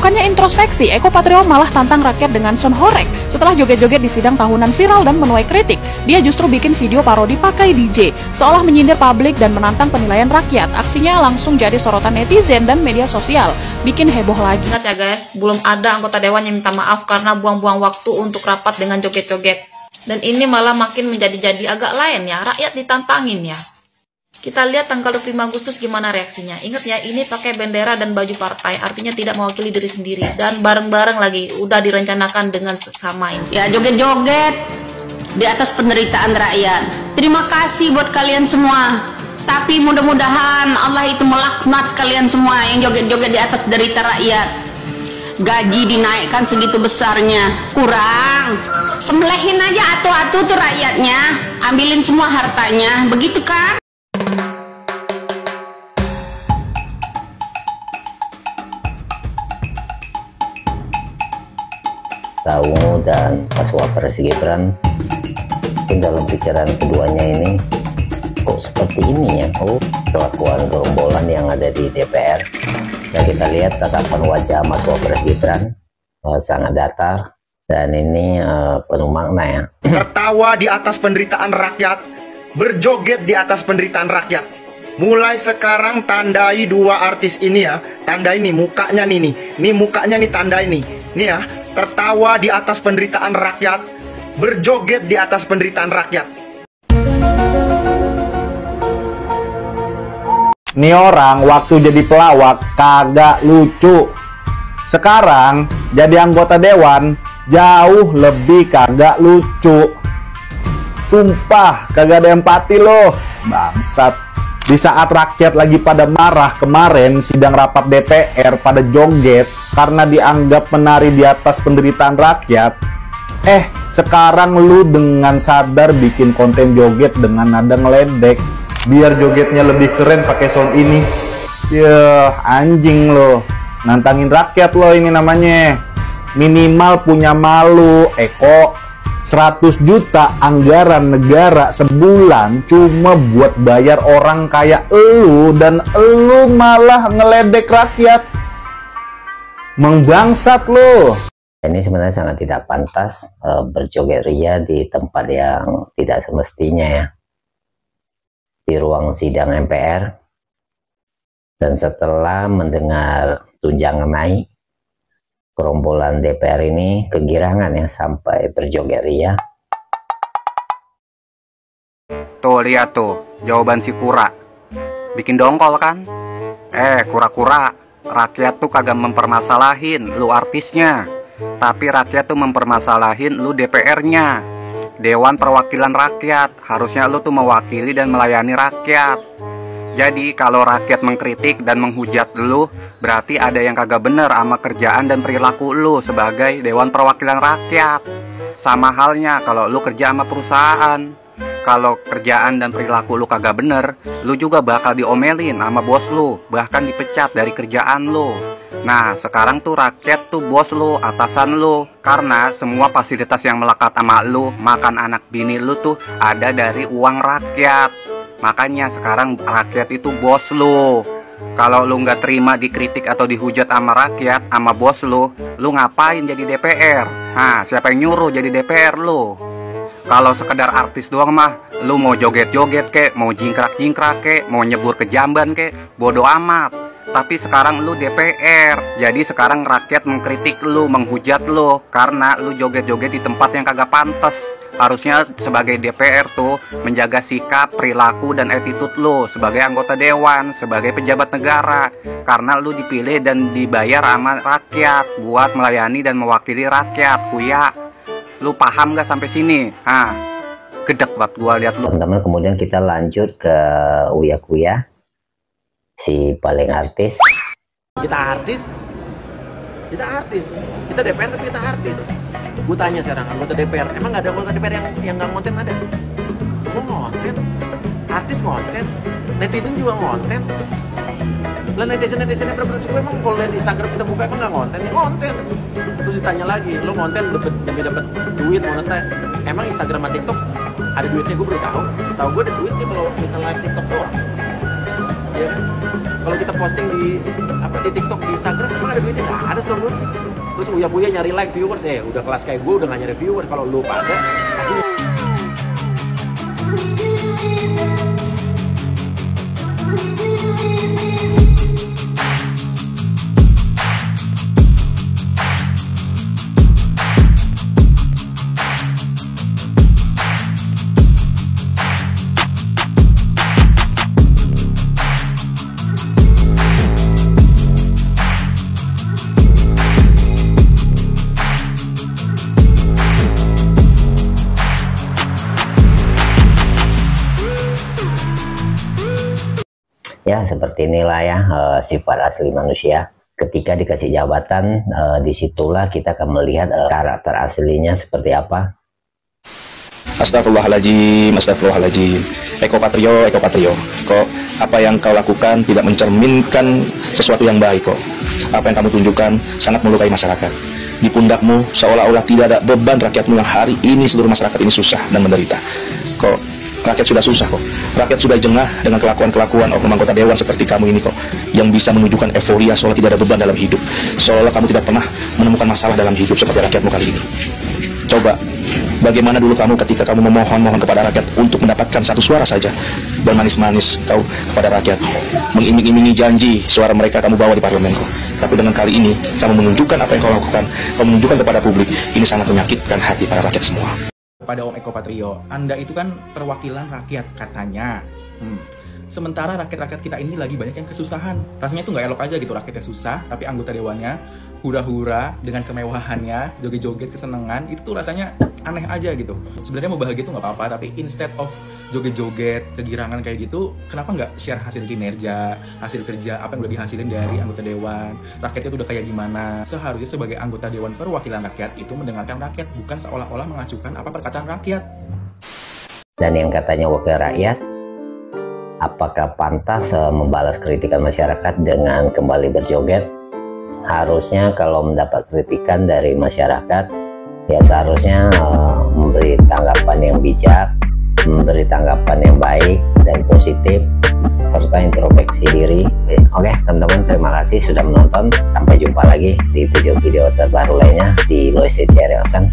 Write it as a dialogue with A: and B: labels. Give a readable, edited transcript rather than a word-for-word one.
A: Bukannya introspeksi, Eko Patrio malah tantang rakyat dengan sonhorek. Setelah joget-joget di sidang tahunan viral dan menuai kritik, dia justru bikin video parodi pakai DJ, seolah menyindir publik dan menantang penilaian rakyat. Aksinya langsung jadi sorotan netizen dan media sosial, bikin heboh lagi.
B: Ingat ya guys, belum ada anggota dewan yang minta maaf karena buang-buang waktu untuk rapat dengan joget-joget. Dan ini malah makin menjadi agak lain ya, rakyat ditantangin ya. Kita lihat tanggal 25 Agustus gimana reaksinya. Ingat ya, ini pakai bendera dan baju partai, artinya tidak mewakili diri sendiri. Dan bareng-bareng lagi, udah direncanakan dengan seksama ini.
C: Ya, joget-joget di atas penderitaan rakyat. Terima kasih buat kalian semua. Tapi mudah-mudahan Allah itu melaknat kalian semua yang joget-joget di atas derita rakyat. Gaji dinaikkan segitu besarnya, kurang. Sembelihin aja atu-atu tuh rakyatnya, ambilin semua hartanya, begitu kan?
D: Ungu dan Mas Wapres Gibran itu dalam bicaraan keduanya ini kok seperti ini ya, kelakuan gerombolan yang ada di DPR. Bisa kita lihat tatapan wajah Mas Wapres Gibran sangat datar dan ini penuh makna ya.
E: Tertawa di atas penderitaan rakyat, berjoget di atas penderitaan rakyat. Mulai sekarang tandai dua artis ini ya, tandai nih mukanya nih mukanya nih tandai nih ya, tertawa di atas penderitaan rakyat, berjoget di atas penderitaan rakyat.
F: Nih orang waktu jadi pelawak kagak lucu, sekarang jadi anggota dewan jauh lebih kagak lucu. Sumpah kagak ada empati loh, bangsat. Di saat rakyat lagi pada marah kemarin sidang rapat DPR pada joget karena dianggap menari di atas penderitaan rakyat. Sekarang lu dengan sadar bikin konten joget dengan nada ngeledek biar jogetnya lebih keren pakai sound ini. Yah, anjing lo. Nantangin rakyat lo ini namanya. Minimal punya malu, Eko. 100 juta anggaran negara sebulan cuma buat bayar orang kayak elu, dan elu malah ngeledek rakyat. Membangsat lo.
D: Ini sebenarnya sangat tidak pantas berjoget ria di tempat yang tidak semestinya ya, di ruang sidang MPR. Dan setelah mendengar tunjangan naik, gerombolan DPR ini kegirangan ya sampai berjoget ria.
G: Tuh lihat tuh jawaban si Kura, bikin dongkol kan? Kura-kura, rakyat tuh kagak mempermasalahin lu artisnya, tapi rakyat tuh mempermasalahin lu DPR-nya, Dewan Perwakilan Rakyat. Harusnya lu tuh mewakili dan melayani rakyat. Jadi kalau rakyat mengkritik dan menghujat lu, berarti ada yang kagak bener sama kerjaan dan perilaku lu sebagai Dewan Perwakilan Rakyat. Sama halnya kalau lu kerja sama perusahaan. Kalau kerjaan dan perilaku lu kagak bener, lu juga bakal diomelin sama bos lu, bahkan dipecat dari kerjaan lu. Nah sekarang tuh rakyat tuh bos lu, atasan lu, karena semua fasilitas yang melekat sama lu, makan anak bini lu tuh ada dari uang rakyat. Makanya sekarang rakyat itu bos lu. Kalau lu nggak terima dikritik atau dihujat sama rakyat, sama bos lu ngapain jadi DPR? Nah, siapa yang nyuruh jadi DPR lu? Kalau sekedar artis doang mah, lu mau joget-joget kek, mau jingkrak-jingkrak kek, mau nyebur ke jamban kek, bodo amat. Tapi sekarang lu DPR, jadi sekarang rakyat mengkritik lu, menghujat lu, karena lu joget-joget di tempat yang kagak pantas. Harusnya sebagai DPR tuh menjaga sikap, perilaku, dan attitude lu sebagai anggota dewan, sebagai pejabat negara. Karena lu dipilih dan dibayar sama rakyat buat melayani dan mewakili rakyat, kuya. Lu paham gak sampai sini? Gedek banget gua lihat lu.
D: Teman-teman, kemudian kita lanjut ke Uya Kuya, si paling artis.
H: Kita artis, kita DPR tapi kita artis. Gue tanya sekarang, anggota DPR, emang gak ada anggota DPR yang gak konten? Ada? Semua konten, artis konten, netizen juga konten. Lah netizen yang bener-bener suka, emang kalau lihat Instagram kita buka emang gak konten? Ya konten. Terus ditanya lagi, lo konten demi dapet duit monetize, emang Instagram sama TikTok ada duitnya? Gue baru tahu. Setahu gue ada duitnya kalau misalnya live TikTok doang. ya kan? Kalau kita posting di TikTok, di Instagram, emang ada duitnya? Nggak ada, setahu gue. Terus uya-buya nyari like, viewers, udah kelas kayak gue udah nggak nyari viewers. Kalau lu pada pasti.
D: Ya, seperti inilah ya sifat asli manusia. Ketika dikasih jabatan, disitulah kita akan melihat karakter aslinya seperti apa.
I: Astagfirullahaladzim, astagfirullahaladzim. Eko Patrio, kok apa yang kau lakukan tidak mencerminkan sesuatu yang baik kok. Apa yang kamu tunjukkan sangat melukai masyarakat. Di pundakmu seolah-olah tidak ada beban rakyatmu yang hari ini seluruh masyarakat ini susah dan menderita. Kok rakyat sudah susah kok. Rakyat sudah jengah dengan kelakuan-kelakuan oknum anggota dewan seperti kamu ini kok, yang bisa menunjukkan euforia seolah tidak ada beban dalam hidup, seolah kamu tidak pernah menemukan masalah dalam hidup seperti rakyatmu kali ini. Coba, bagaimana dulu kamu ketika kamu memohon kepada rakyat untuk mendapatkan satu suara saja, dan manis-manis kau kepada rakyat, mengiming-imingi janji suara mereka kamu bawa di parlemen kok. Tapi dengan kali ini, kamu menunjukkan apa yang kau lakukan, kamu menunjukkan kepada publik, ini sangat menyakitkan hati para rakyat semua.
J: Pada Om Eko Patrio, Anda itu kan perwakilan rakyat katanya. Sementara rakyat-rakyat kita ini lagi banyak yang kesusahan. Rasanya itu nggak elok aja gitu, rakyat yang susah, tapi anggota dewannya hura-hura dengan kemewahannya, joget-joget kesenangan, itu tuh rasanya aneh aja gitu. Sebenarnya mau bahagia tuh nggak apa-apa, tapi instead of joget-joget, kegirangan kayak gitu, kenapa nggak share hasil kinerja, hasil kerja, apa yang udah dihasilin dari anggota dewan, rakyatnya tuh udah kayak gimana. Seharusnya sebagai anggota dewan perwakilan rakyat itu mendengarkan rakyat, bukan seolah-olah mengacukan apa perkataan rakyat.
D: Dan yang katanya wakil rakyat, apakah pantas membalas kritikan masyarakat dengan kembali berjoget? Harusnya kalau mendapat kritikan dari masyarakat, ya seharusnya memberi tanggapan yang bijak, memberi tanggapan yang baik dan positif, serta introspeksi diri. Oke teman-teman, terima kasih sudah menonton. Sampai jumpa lagi di video-video terbaru lainnya di Lois C. Relson.